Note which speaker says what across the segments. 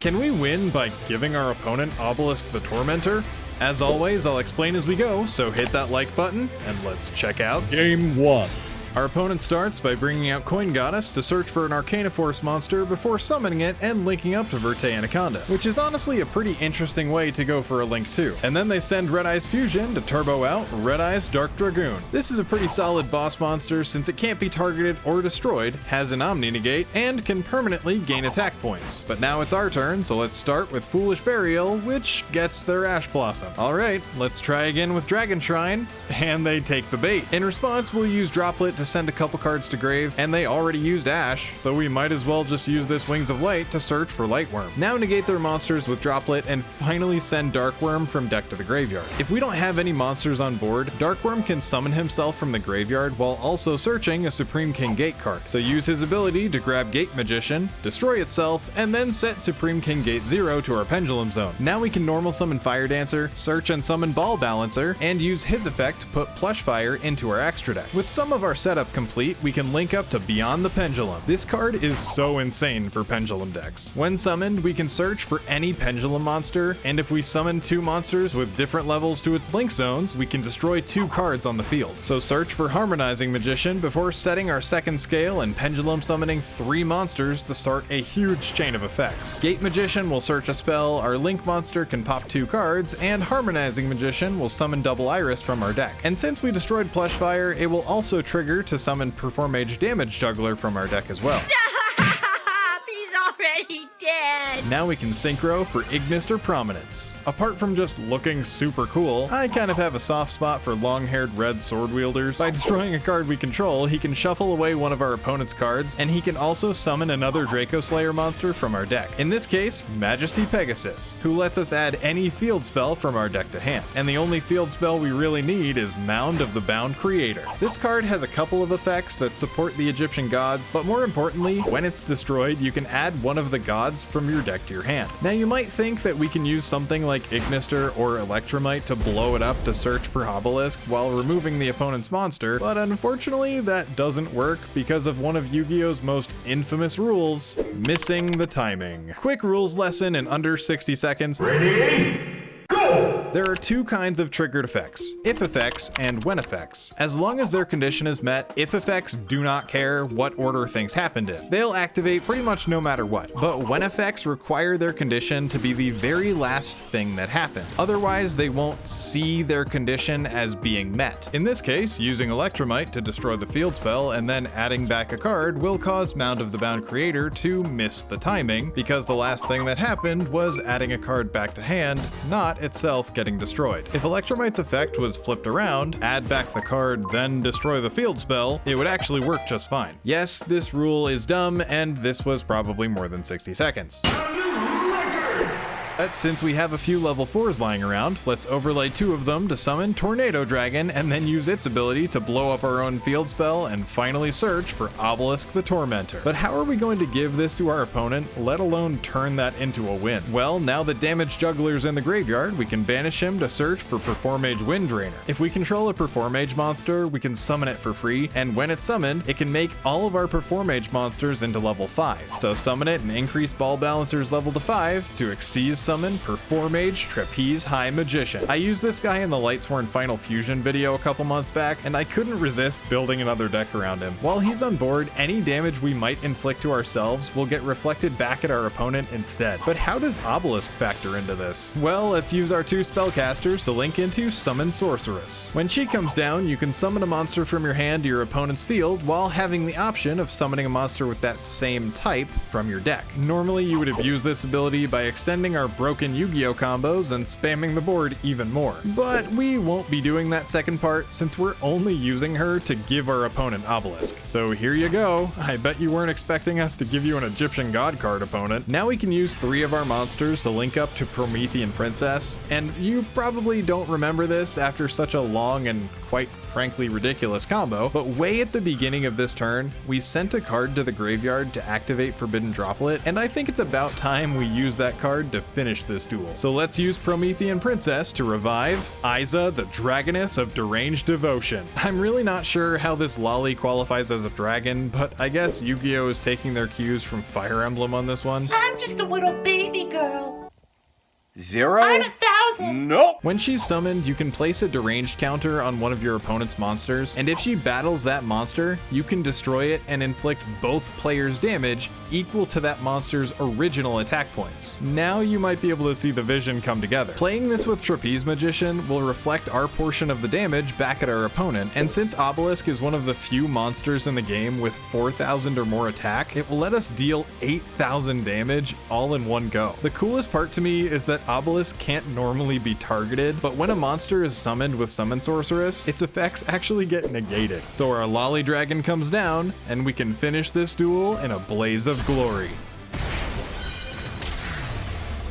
Speaker 1: Can we win by giving our opponent Obelisk the Tormentor? As always, I'll explain as we go, so hit that like button, and let's check out
Speaker 2: Game 1.
Speaker 1: Our opponent starts by bringing out Coin Goddess to search for an Arcana Force monster before summoning it and linking up to Verte Anaconda, which is honestly a pretty interesting way to go for a link too. And then they send Red Eye's Fusion to turbo out Red Eye's Dark Dragoon. This is a pretty solid boss monster since it can't be targeted or destroyed, has an Omni Negate, and can permanently gain attack points. But now it's our turn, so let's start with Foolish Burial, which gets their Ash Blossom. Alright, let's try again with Dragon Shrine, and they take the bait. In response, we'll use Droplet to send a couple cards to grave, and they already used Ash, so we might as well just use this Wings of Light to search for Lightworm. Now negate their monsters with Droplet and finally send Darkworm from deck to the graveyard. If we don't have any monsters on board, Darkworm can summon himself from the graveyard while also searching a Supreme King Gate card. So use his ability to grab Gate Magician, destroy itself, and then set Supreme King Gate 0 to our Pendulum Zone. Now we can normal summon Fire Dancer, search and summon Ball Balancer, and use his effect to put Plush Fire into our extra deck. With some of our setup complete, we can link up to Beyond the Pendulum. This card is so insane for Pendulum decks. When summoned, we can search for any Pendulum monster, and if we summon 2 monsters with different levels to its link zones, we can destroy 2 cards on the field. So search for Harmonizing Magician before setting our second scale and Pendulum summoning 3 monsters to start a huge chain of effects. Gate Magician will search a spell, our link monster can pop 2 cards, and Harmonizing Magician will summon Double Iris from our deck. And since we destroyed Plush Fire, it will also trigger to summon Performage Damage Juggler from our deck as well.
Speaker 3: He's already dead!
Speaker 1: Now we can synchro for Ignis or Prominence. Apart from just looking super cool, I kind of have a soft spot for long-haired red sword wielders. By destroying a card we control, he can shuffle away one of our opponent's cards, and he can also summon another Draco Slayer monster from our deck. In this case, Majesty Pegasus, who lets us add any field spell from our deck to hand. And the only field spell we really need is Mound of the Bound Creator. This card has a couple of effects that support the Egyptian gods, but more importantly, when it's destroyed, you can add one of the gods from your deck to your hand. Now you might think that we can use something like Ignister or Electromite to blow it up to search for Obelisk while removing the opponent's monster, but unfortunately that doesn't work because of one of Yu-Gi-Oh's most infamous rules, missing the timing. Quick rules lesson in under 60 seconds.
Speaker 2: Ready? Go!
Speaker 1: There are 2 kinds of triggered effects, if effects and when effects. As long as their condition is met, if effects do not care what order things happened in. They'll activate pretty much no matter what. But when effects require their condition to be the very last thing that happened. Otherwise, they won't see their condition as being met. In this case, using Electromite to destroy the field spell and then adding back a card will cause Mound of the Bound Creator to miss the timing, because the last thing that happened was adding a card back to hand, not itself getting destroyed. If Electromite's effect was flipped around, add back the card, then destroy the field spell, it would actually work just fine. Yes, this rule is dumb, and this was probably more than 60 seconds. But since we have a few level 4s lying around, let's overlay 2 of them to summon Tornado Dragon and then use its ability to blow up our own field spell and finally search for Obelisk the Tormentor. But how are we going to give this to our opponent, let alone turn that into a win? Well, now that Damage Juggler's in the graveyard, we can banish him to search for Performage Winddrainer. If we control a Performage monster, we can summon it for free, and when it's summoned, it can make all of our Performage monsters into level 5. So summon it and increase Ball Balancer's level to 5 to exceed summon Performage Trapeze High Magician. I used this guy in the Lightsworn Final Fusion video a couple months back, and I couldn't resist building another deck around him. While he's on board, any damage we might inflict to ourselves will get reflected back at our opponent instead. But how does Obelisk factor into this? Well, let's use our 2 spellcasters to link into Summon Sorceress. When she comes down, you can summon a monster from your hand to your opponent's field while having the option of summoning a monster with that same type from your deck. Normally, you would have used this ability by extending our broken Yu-Gi-Oh combos and spamming the board even more. But we won't be doing that second part since we're only using her to give our opponent Obelisk. So here you go. I bet you weren't expecting us to give you an Egyptian God card opponent. Now we can use 3 of our monsters to link up to Promethean Princess, and you probably don't remember this after such a long and quite frankly ridiculous combo, but way at the beginning of this turn, we sent a card to the graveyard to activate Forbidden Droplet, and I think it's about time we use that card to finish this duel. So let's use Promethean Princess to revive Aiza, the Dragoness of Deranged Devotion. I'm really not sure how this lolly qualifies as a dragon, but I guess Yu-Gi-Oh! Is taking their cues from Fire Emblem on this one.
Speaker 4: I'm just a little baby girl.
Speaker 5: 0?
Speaker 4: I'm 1,000.
Speaker 5: Nope.
Speaker 1: When she's summoned, you can place a deranged counter on one of your opponent's monsters, and if she battles that monster, you can destroy it and inflict both players' damage equal to that monster's original attack points. Now you might be able to see the vision come together. Playing this with Trapeze Magician will reflect our portion of the damage back at our opponent, and since Obelisk is one of the few monsters in the game with 4,000 or more attack, it will let us deal 8,000 damage all in one go. The coolest part to me is that Obelisk can't normally be targeted, but when a monster is summoned with Summon Sorceress, its effects actually get negated. So our Lolly Dragon comes down, and we can finish this duel in a blaze of glory.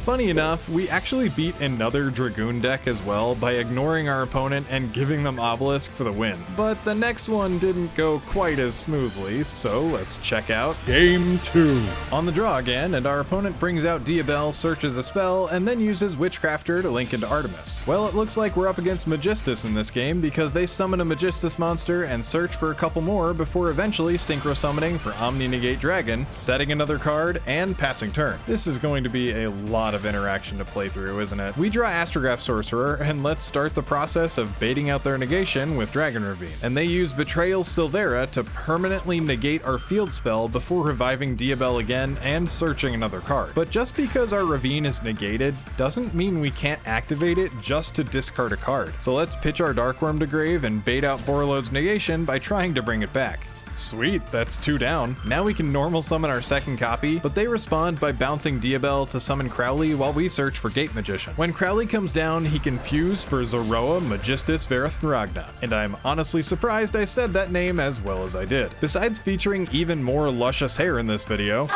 Speaker 1: Funny enough, we actually beat another Dragoon deck as well by ignoring our opponent and giving them Obelisk for the win. But the next one didn't go quite as smoothly, so let's check out
Speaker 2: Game 2.
Speaker 1: On the draw again, and our opponent brings out Diabel, searches a spell, and then uses Witchcrafter to link into Artemis. Well, it looks like we're up against Magistus in this game because they summon a Magistus monster and search for a couple more before eventually synchro summoning for Omni Negate Dragon, setting another card, and passing turn. This is going to be a lot of interaction to play through, isn't it? We draw Astrograph Sorcerer, and let's start the process of baiting out their negation with Dragon Ravine. And they use Betrayal Silvera to permanently negate our field spell before reviving Diabel again and searching another card. But just because our Ravine is negated doesn't mean we can't activate it just to discard a card. So let's pitch our Darkworm to grave and bait out Borreload's negation by trying to bring it back. Sweet, that's 2 down. Now we can normal summon our second copy, but they respond by bouncing Diabel to summon Crowley while we search for Gate Magician. When Crowley comes down, he can fuse for Zoroa Magistus Verathragna, and I'm honestly surprised I said that name as well as I did. Besides featuring even more luscious hair in this video,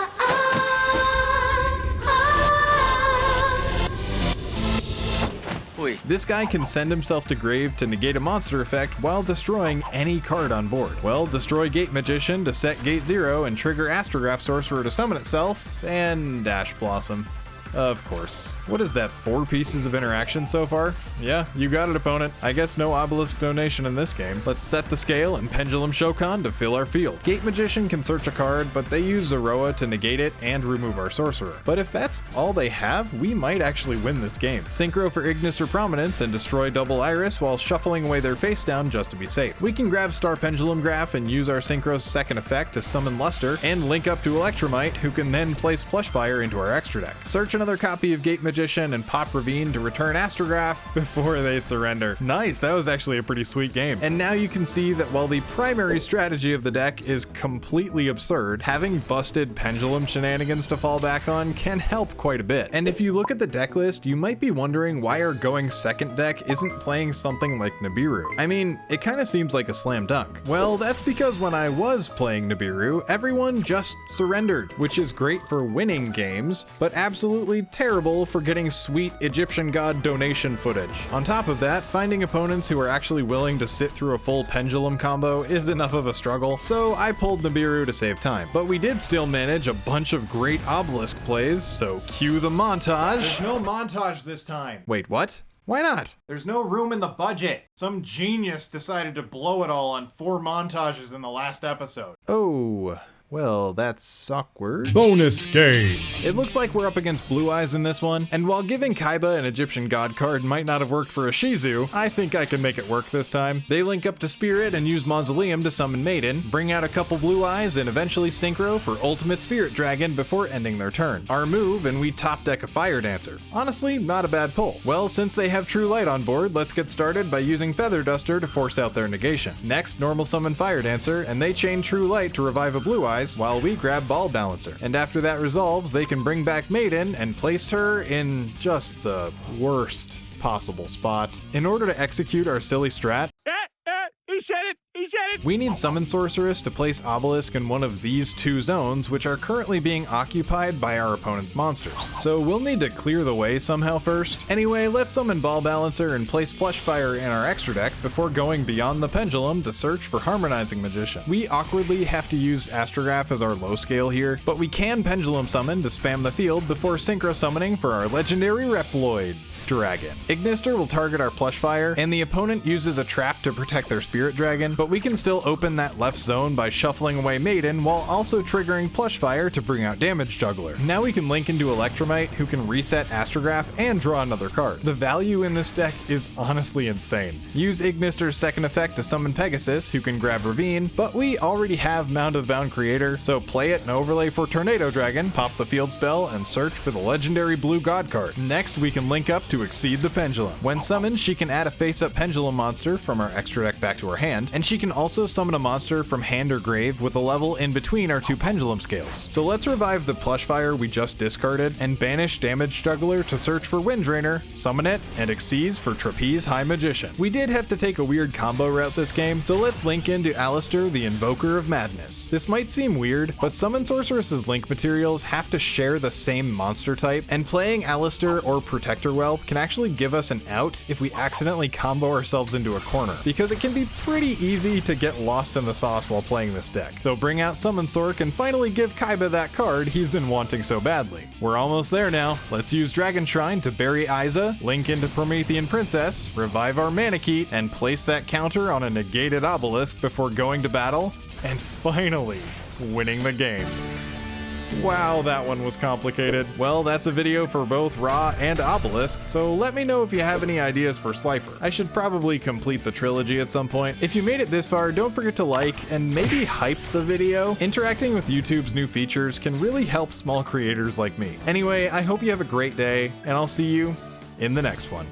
Speaker 1: this guy can send himself to grave to negate a monster effect while destroying any card on board. Well, destroy Gate Magician to set Gate 0 and trigger Astrograph Sorcerer to summon itself, and Dash Blossom. Of course. What is that, 4 pieces of interaction so far? Yeah, you got it, opponent. I guess no Obelisk donation in this game. Let's set the scale and Pendulum Shokan to fill our field. Gate Magician can search a card, but they use Zoroa to negate it and remove our Sorcerer. But if that's all they have, we might actually win this game. Synchro for Ignis or Prominence and destroy Double Iris while shuffling away their face down just to be safe. We can grab Star Pendulum Graph and use our Synchro's second effect to summon Luster and link up to Electromite, who can then place Plushfire into our extra deck. Search another copy of Gate Magician and pop Ravine to return Astrograph before they surrender. Nice, that was actually a pretty sweet game. And now you can see that while the primary strategy of the deck is completely absurd, having busted Pendulum shenanigans to fall back on can help quite a bit. And if you look at the deck list, you might be wondering why our going second deck isn't playing something like Nibiru. I mean, it kind of seems like a slam dunk. Well, that's because when I was playing Nibiru, everyone just surrendered, which is great for winning games, but absolutely terrible for getting sweet Egyptian god donation footage. On top of that, finding opponents who are actually willing to sit through a full Pendulum combo is enough of a struggle, so I pulled Nibiru to save time. But we did still manage a bunch of great Obelisk plays, so cue the montage.
Speaker 6: There's no montage this time.
Speaker 1: Wait, what? Why not?
Speaker 6: There's no room in the budget. Some genius decided to blow it all on 4 montages in the last episode.
Speaker 1: Oh. Well, that's awkward.
Speaker 2: Bonus game.
Speaker 1: It looks like we're up against Blue Eyes in this one, and while giving Kaiba an Egyptian god card might not have worked for a Shizu, I think I can make it work this time. They link up to Spirit and use Mausoleum to summon Maiden, bring out a couple Blue Eyes, and eventually synchro for Ultimate Spirit Dragon before ending their turn. Our move, and we top deck a Fire Dancer. Honestly, not a bad pull. Well, since they have True Light on board, let's get started by using Feather Duster to force out their negation. Next, normal summon Fire Dancer, and they chain True Light to revive a Blue Eyes, while we grab Ball Balancer. And after that resolves, they can bring back Maiden and place her in just the worst possible spot. In order to execute our silly strat,
Speaker 5: He said it! He said it!
Speaker 1: We need Summon Sorceress to place Obelisk in one of these two zones, which are currently being occupied by our opponent's monsters. So we'll need to clear the way somehow first. Anyway, let's summon Ball Balancer and place Plush Fire in our extra deck before going beyond the pendulum to search for Harmonizing Magician. We awkwardly have to use Astrograph as our low scale here, but we can pendulum summon to spam the field before synchro summoning for our legendary Reploid Dragon. Ignister will target our Plush Fire, and the opponent uses a trap to protect their Spirit Dragon, but we can still open that left zone by shuffling away Maiden while also triggering Plush Fire to bring out Damage Juggler. Now we can link into Electromite, who can reset Astrograph and draw another card. The value in this deck is honestly insane. Use Ignister's second effect to summon Pegasus, who can grab Ravine, but we already have Mound of the Bound Creator, so play it and overlay for Tornado Dragon, pop the field spell, and search for the legendary Blue God card. Next, we can link up to Exceed the Pendulum. When summoned, she can add a face-up pendulum monster from our extra deck back to her hand, and she can also summon a monster from hand or grave with a level in between our two pendulum scales. So let's revive the Plush Fire we just discarded and banish Damage Juggler to search for Wind Drainer, summon it, and Exceeds for Trapeze High Magician. We did have to take a weird combo route this game, so let's link into Alistair, the Invoker of Madness. This might seem weird, but Summon Sorceress's link materials have to share the same monster type, and playing Alistair or Protector Whelp can actually give us an out if we accidentally combo ourselves into a corner, because it can be pretty easy to get lost in the sauce while playing this deck. So bring out Summon Sorc and finally give Kaiba that card he's been wanting so badly. We're almost there now. Let's use Dragon Shrine to bury Aiza, link into Promethean Princess, revive our Manakete, and place that counter on a negated Obelisk before going to battle, and finally winning the game. Wow, that one was complicated. Well, that's a video for both Ra and Obelisk, so let me know if you have any ideas for Slifer. I should probably complete the trilogy at some point. If you made it this far, don't forget to like and maybe hype the video. Interacting with YouTube's new features can really help small creators like me. Anyway, I hope you have a great day, and I'll see you in the next one.